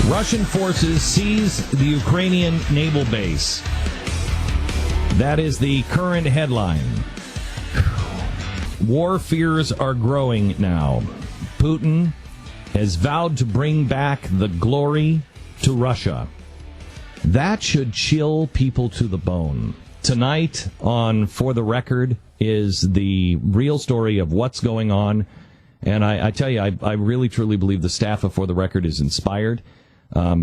Russian forces seize the Ukrainian naval base. That is the current headline. War fears are growing now. Putin has vowed to bring back the glory to Russia. That should chill people to the bone. Tonight on For the Record is the real story of what's going on. And I tell you, I really truly believe the staff of For the Record is inspired.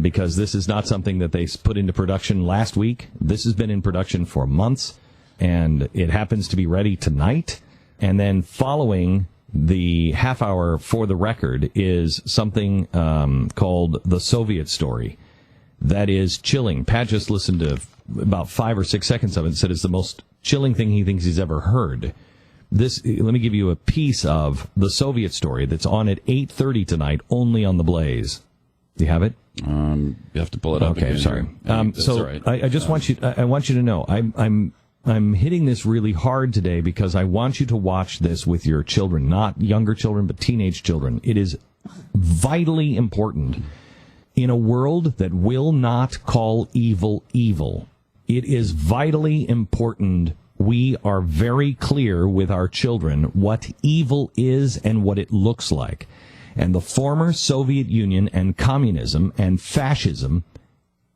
Because this is not something that they put into production last week. This has been in production for months, and it happens to be ready tonight. And then following the half hour For the Record is something called The Soviet Story. That is chilling. Pat just listened to about 5 or 6 seconds of it and said it's the most chilling thing he thinks he's ever heard. Let me give you a piece of The Soviet Story that's on at 8:30 tonight, only on The Blaze. Do you have it? You have to pull it up. Okay, again. sorry. So right. I just want you. I want you to know I'm hitting this really hard today because I want you to watch this with your children, not younger children, but teenage children. It is vitally important in a world that will not call evil evil. It is vitally important we are very clear with our children what evil is and what it looks like. And the former Soviet Union and communism and fascism,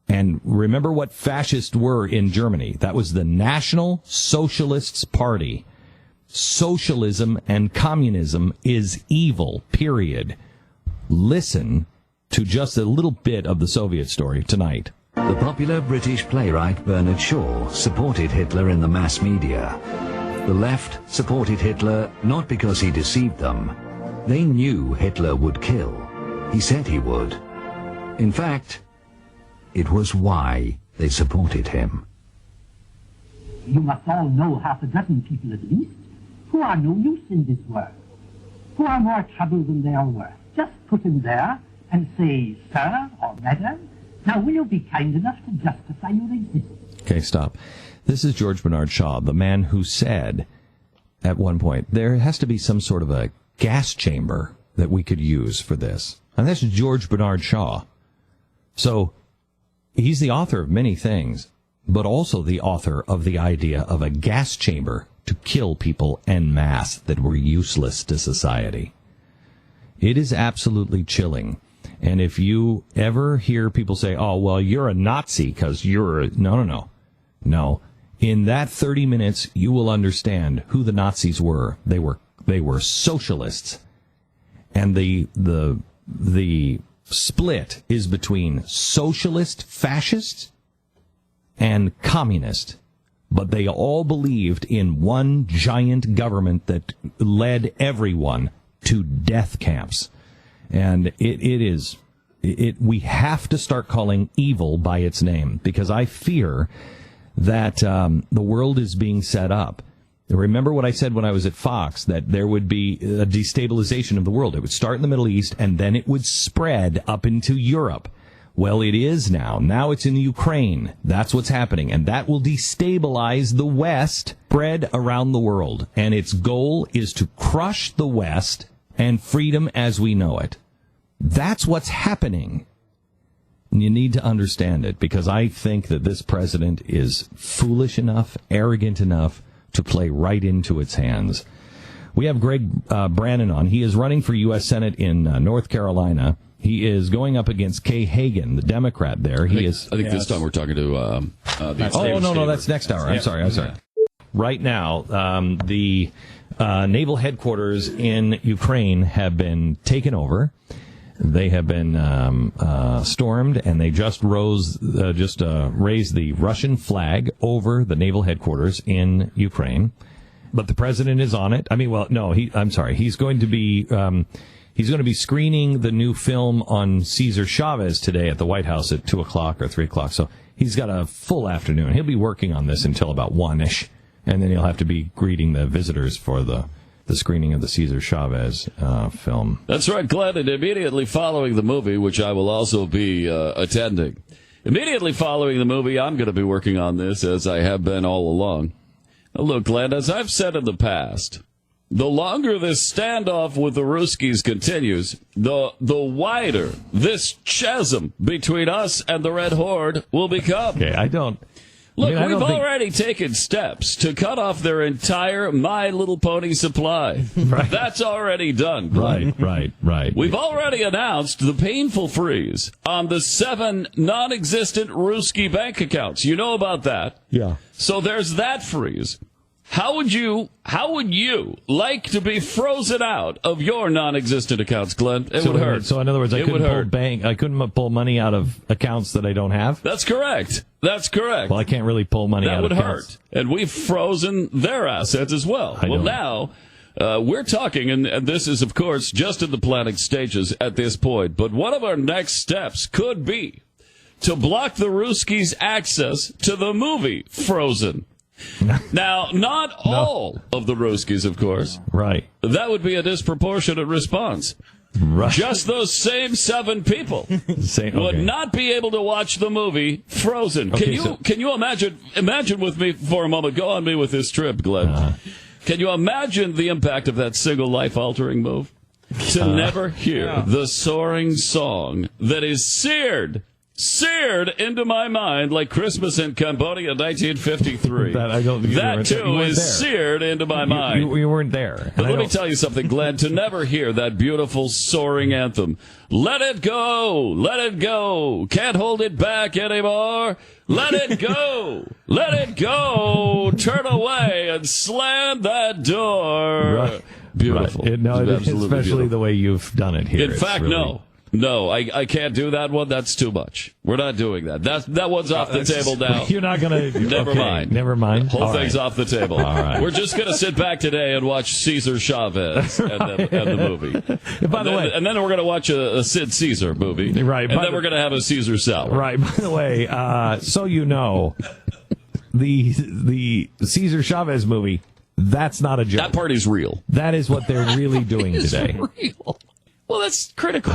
and remember what fascists were in Germany. That was the National Socialists Party. Socialism and communism is evil, period. Listen to just a little bit of the Soviet story tonight. The popular British playwright Bernard Shaw supported Hitler in the mass media. The left supported Hitler not because he deceived them. They knew Hitler would kill. He said he would. In fact, it was why they supported him. You must all know half a dozen people at least who are no use in this world, who are more trouble than they are worth. Just put them there and say, sir or madam, now will you be kind enough to justify your existence? Okay, stop. This is George Bernard Shaw, the man who said at one point, there has to be some sort of a gas chamber that we could use for this. And that's George Bernard Shaw. So he's the author of many things, but also the author of the idea of a gas chamber to kill people en masse that were useless to society. It is absolutely chilling. And if you ever hear people say, oh, well, you're a Nazi because you're a... No. In that 30 minutes, you will understand who the Nazis were. They were socialists. And the split is between socialist fascists and communist. But they all believed in one giant government that led everyone to death camps. And we have to start calling evil by its name, because I fear that the world is being set up. Remember what I said when I was at Fox, that there would be a destabilization of the world. It would start in the Middle East, and then it would spread up into Europe. Well, it is now. Now it's in Ukraine. That's what's happening. And that will destabilize the West, spread around the world. And its goal is to crush the West and freedom as we know it. That's what's happening. And you need to understand it, because I think that this president is foolish enough, arrogant enough to play right into its hands. We have Greg Brannon on. He is running for U.S. Senate in North Carolina. He is going up against Kay Hagan, the Democrat there. I think this time we're talking to... that's next hour. I'm sorry. Right now, the naval headquarters in Ukraine have been taken over. They have been stormed, and they just raised the Russian flag over the naval headquarters in Ukraine. But the president is on it. He's going to be screening the new film on Cesar Chavez today at the White House at 2 o'clock or 3 o'clock. So he's got a full afternoon. He'll be working on this until about 1-ish, and then he'll have to be greeting the visitors for the screening of the Cesar Chavez film. That's right, Glenn. And immediately following the movie, which I will also be attending, immediately following the movie, I'm going to be working on this, as I have been all along. Now, look, Glenn, as I've said in the past, the longer this standoff with the Ruskies continues, the wider this chasm between us and the Red Horde will become. Okay, Look, we've already taken steps to cut off their entire My Little Pony supply. Right. That's already done, Glenn. Right. We've already announced the painful freeze on the 7 non-existent Ruski bank accounts. You know about that. Yeah. So there's that freeze. How would you like to be frozen out of your non-existent accounts, Glenn? It would hurt. So in other words, I couldn't pull money out of accounts that I don't have? That's correct. Well, I can't really pull money out of accounts. That would hurt. And we've frozen their assets as well. Now, we're talking, and this is, of course, just in the planning stages at this point, but one of our next steps could be to block the Ruskies' access to the movie Frozen. Now, not all of the Ruskies, of course. Right. That would be a disproportionate response. Right. Just those same 7 people would not be able to watch the movie Frozen. Can you imagine with me for a moment? Go on me with this trip, Glenn. Can you imagine the impact of that single life-altering move? To never hear the soaring song that is seared into my mind like Christmas in Cambodia 1953. That too is seared into my mind. You weren't there. But let me tell you something, Glenn. To never hear that beautiful soaring anthem, let it go, can't hold it back anymore. Let it go, turn away and slam that door. Right. Beautiful. Right. Especially beautiful. The way you've done it here. In fact, really... No, I can't do that one. That's too much. We're not doing that. That one's off the table now. You're not going to... Never mind. Whole thing's off the table. All right. We're just going to sit back today and watch Cesar Chavez and the movie. By the way... And then we're going to watch a Sid Caesar movie. Right. And then we're going to have a Caesar salad. Right. By the way, so you know, the Cesar Chavez movie, that's not a joke. That part is real. That is what they're really doing today. Real. Well, that's critical.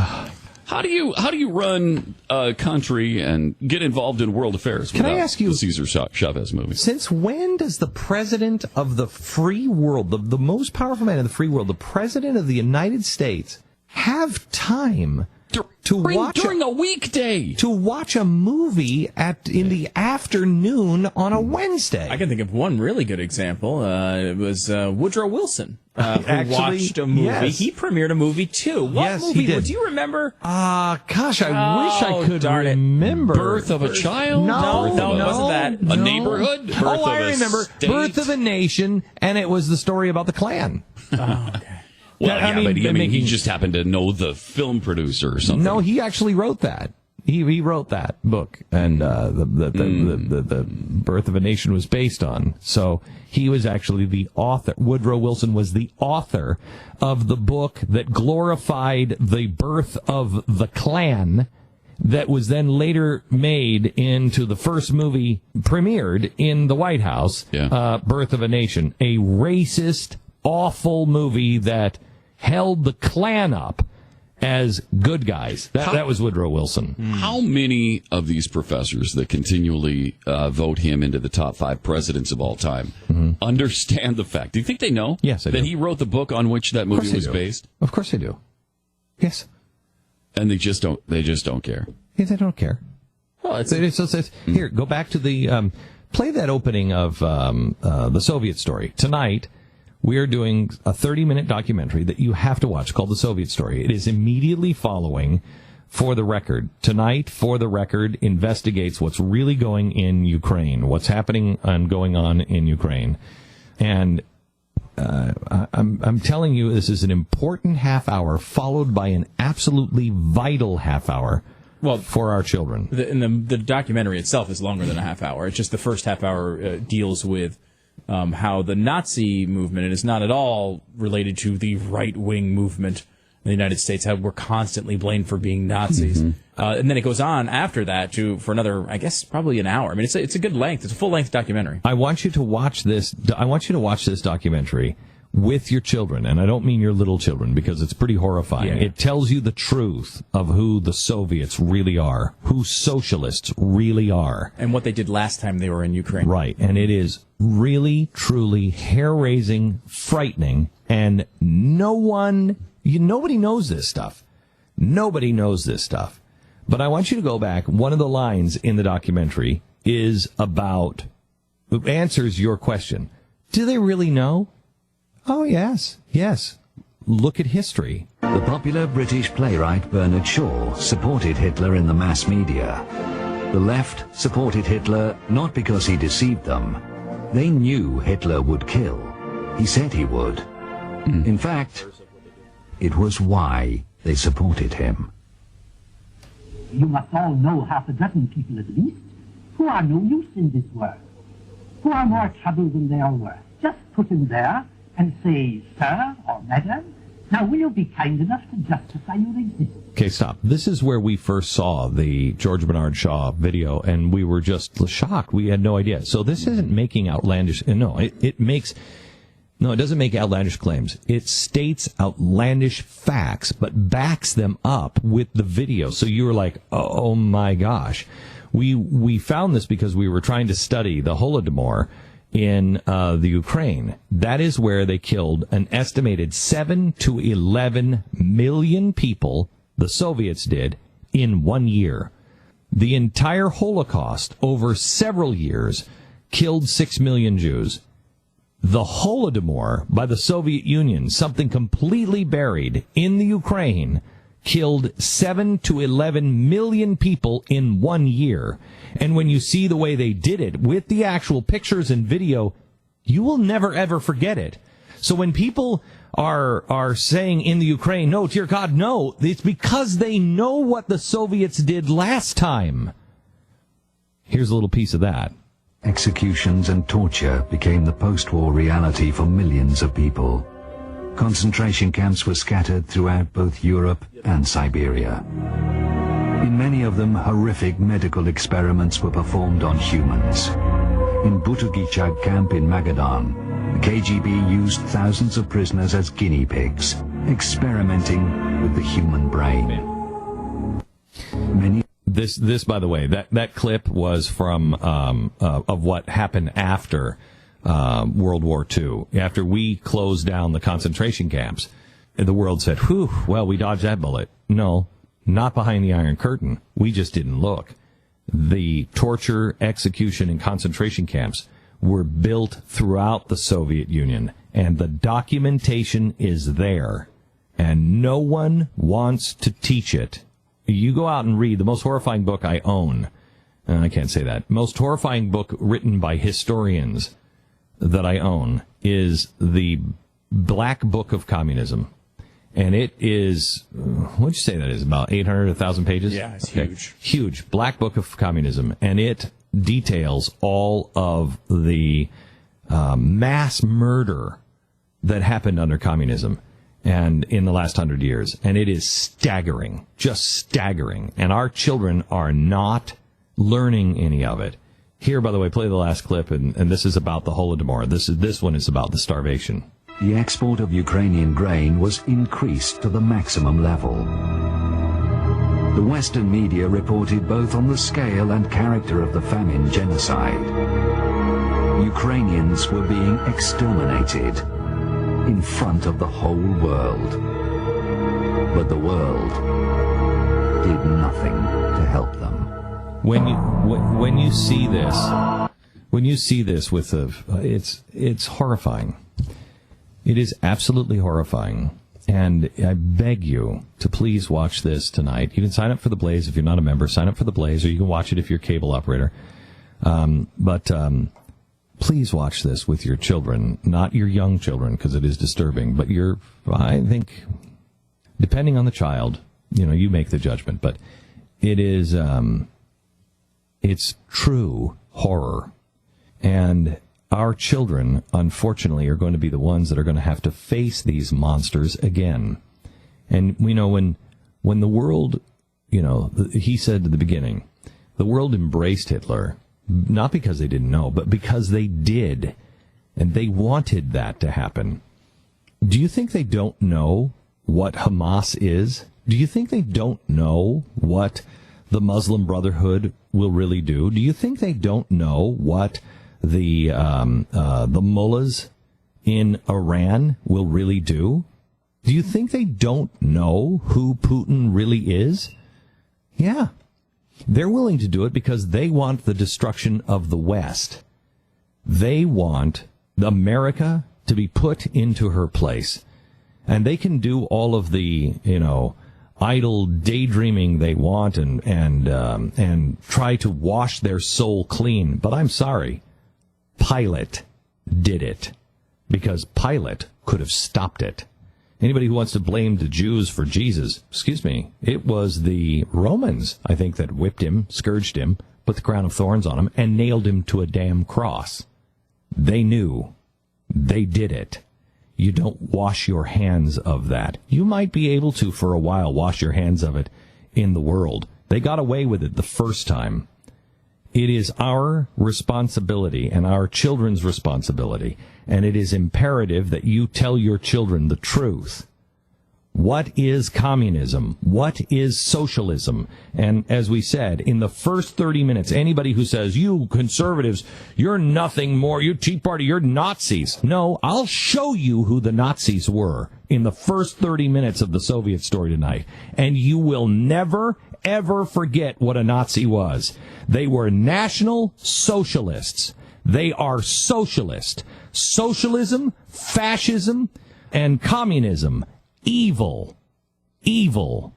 How do you run a country and get involved in world affairs? Can I ask you, the Cesar Chavez movie? Since when does the president of the free world, the most powerful man in the free world, the president of the United States, have time during a weekday to watch a movie in the afternoon on a Wednesday? I can think of one really good example. It was Woodrow Wilson. Who watched a movie. Yes. He premiered a movie, too. What movie? He did. Do you remember? Gosh, I wish I could remember. Birth of a Child? No, it wasn't that. A Neighborhood? I remember. Birth of a Nation, and it was the story about the Klan. Oh, okay. Well, but he just happened to know the film producer or something. No, he actually wrote that. He wrote that book, and the Birth of a Nation was based on. So he was actually the author. Woodrow Wilson was the author of the book that glorified the birth of the Klan, that was then later made into the first movie premiered in the White House, Birth of a Nation, a racist, awful movie that held the Klan up as good guys. That was Woodrow Wilson. How many of these professors that continually vote him into the top 5 presidents of all time understand the fact? Do you think they know? Yes, I do. That he wrote the book on which that movie was based? Of course they do. Yes. And they just don't care. Yeah, they don't care. Well, here, go back to the play that opening of the Soviet Story. Tonight, we are doing a 30-minute documentary that you have to watch called The Soviet Story. It is immediately following For the Record. Tonight, For the Record investigates what's really going in Ukraine, what's happening and going on in Ukraine. And I'm telling you, this is an important half hour followed by an absolutely vital half hour for our children. The documentary itself is longer than a half hour. It's just the first half hour deals with how the Nazi movement is not at all related to the right-wing movement in the United States, how we're constantly blamed for being Nazis. And then it goes on after that for another, I guess, probably an hour. I mean, it's a good length. It's a full-length documentary. I want you to watch this. I want you to watch this documentary with your children, and I don't mean your little children, because it's pretty horrifying. Yeah. It tells you the truth of who the Soviets really are, who socialists really are. And what they did last time they were in Ukraine. Right, and it is really, truly hair-raising, frightening, and nobody knows this stuff. Nobody knows this stuff. But I want you to go back. One of the lines in the documentary answers your question. Do they really know? Oh, yes. Look at history. The popular British playwright Bernard Shaw supported Hitler in the mass media. The left supported Hitler not because he deceived them. They knew Hitler would kill. He said he would. In fact, it was why they supported him. You must all know half a dozen people at least who are no use in this world, who are more trouble than they are worth. Just put them there and say, sir or madam, now will you be kind enough to justify your existence? Okay, stop. This is where we first saw the George Bernard Shaw video, and we were just shocked. We had no idea. So this isn't making outlandish... No, it doesn't make outlandish claims. It states outlandish facts, but backs them up with the video. So you were like, oh my gosh. We found this because we were trying to study the Holodomor in the Ukraine. That is where they killed an estimated 7 to 11 million people, the Soviets did, in 1 year. The entire Holocaust, over several years, killed 6 million Jews. The Holodomor by the Soviet Union, something completely buried in the Ukraine, killed 7 to 11 million people in 1 year. And when you see the way they did it with the actual pictures and video, you will never ever forget it. So when people are saying in the Ukraine, no, dear God, no, it's because they know what the Soviets did last time. Here's a little piece of that. Executions and torture became the post-war reality for millions of people. Concentration camps were scattered throughout both Europe and Siberia. In many of them, horrific medical experiments were performed on humans. In Butugichag camp in Magadan, the KGB used thousands of prisoners as guinea pigs, experimenting with the human brain. This, by the way, that clip was from of what happened after World War II. After we closed down the concentration camps, the world said, "Whew, well, we dodged that bullet." No, not behind the Iron Curtain. We just didn't look. The torture, execution, and concentration camps were built throughout the Soviet Union, and the documentation is there, and no one wants to teach it. You go out and read the most horrifying book I own. I can't say that. Most horrifying book written by historians that I own is the Black Book of Communism. And it is, what'd you say that is, about 800, 1,000 pages? Yeah, it's huge. Huge. Black Book of Communism. And it details all of the mass murder that happened under communism and in the last 100 years. And it is staggering, just staggering. And our children are not learning any of it. Here, by the way, play the last clip, and this is about the Holodomor. This one is about the starvation. The export of Ukrainian grain was increased to the maximum level. The Western media reported both on the scale and character of the famine genocide. Ukrainians were being exterminated in front of the whole world. But the world did nothing to help them. When you see this with it's horrifying. It is absolutely horrifying. And I beg you to please watch this tonight. You can sign up for the Blaze if you're not a member. Sign up for the Blaze, or you can watch it if you're a cable operator. But please watch this with your children, not your young children, because it is disturbing. But I think, depending on the child, you make the judgment. But it is, it's true horror. And our children, unfortunately, are going to be the ones that are going to have to face these monsters again. And we know when the world, he said at the beginning, the world embraced Hitler, not because they didn't know, but because they did. And they wanted that to happen. Do you think they don't know what Hamas is? Do you think they don't know what the Muslim Brotherhood will really do? Do you think they don't know what the mullahs in Iran will really do? Do you think they don't know who Putin really is? Yeah. They're willing to do it because they want the destruction of the West. They want America to be put into her place. And they can do all of the, idle daydreaming they want and try to wash their soul clean. But I'm sorry. Pilate did it because Pilate could have stopped it. Anybody who wants to blame the Jews for Jesus, excuse me, it was the Romans, I think, that whipped him, scourged him, put the crown of thorns on him, and nailed him to a damn cross. They knew. They did it. You don't wash your hands of that. You might be able to, for a while, wash your hands of it in the world. They got away with it the first time. It is our responsibility and our children's responsibility, and it is imperative that you tell your children the truth. What is communism? What is socialism? And as we said, in the first 30 minutes, anybody who says, you conservatives, you're nothing more, you Tea Party, you're Nazis. No, I'll show you who the Nazis were in the first 30 minutes of the Soviet story tonight. And you will never, ever forget what a Nazi was. They were National Socialists. They are socialist. Socialism, fascism, and communism. Evil. Evil.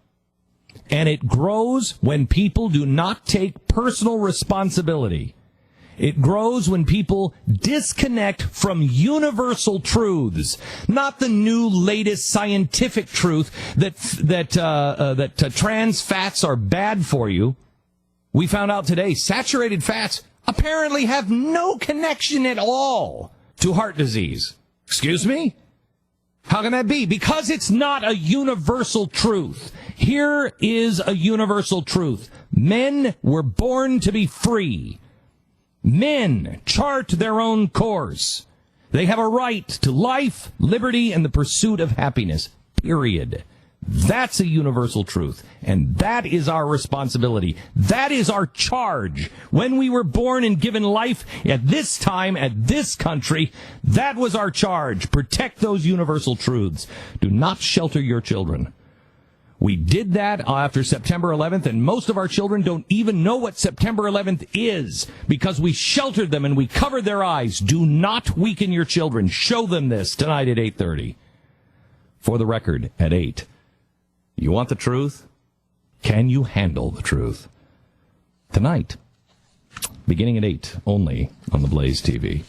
And it grows when people do not take personal responsibility. It grows when people disconnect from universal truths, not the new latest scientific truth that trans fats are bad for you. We found out today saturated fats apparently have no connection at all to heart disease. Excuse me? How can that be? Because it's not a universal truth. Here is a universal truth. Men were born to be free. Men chart their own course. They have a right to life, liberty, and the pursuit of happiness. Period. That's a universal truth, and that is our responsibility. That is our charge. When we were born and given life at this time, at this country, that was our charge. Protect those universal truths. Do not shelter your children. We did that after September 11th, and most of our children don't even know what September 11th is because we sheltered them and we covered their eyes. Do not weaken your children. Show them this tonight at 8:30. For the record, at 8. You want the truth? Can you handle the truth? Tonight, beginning at 8, only on the Blaze TV.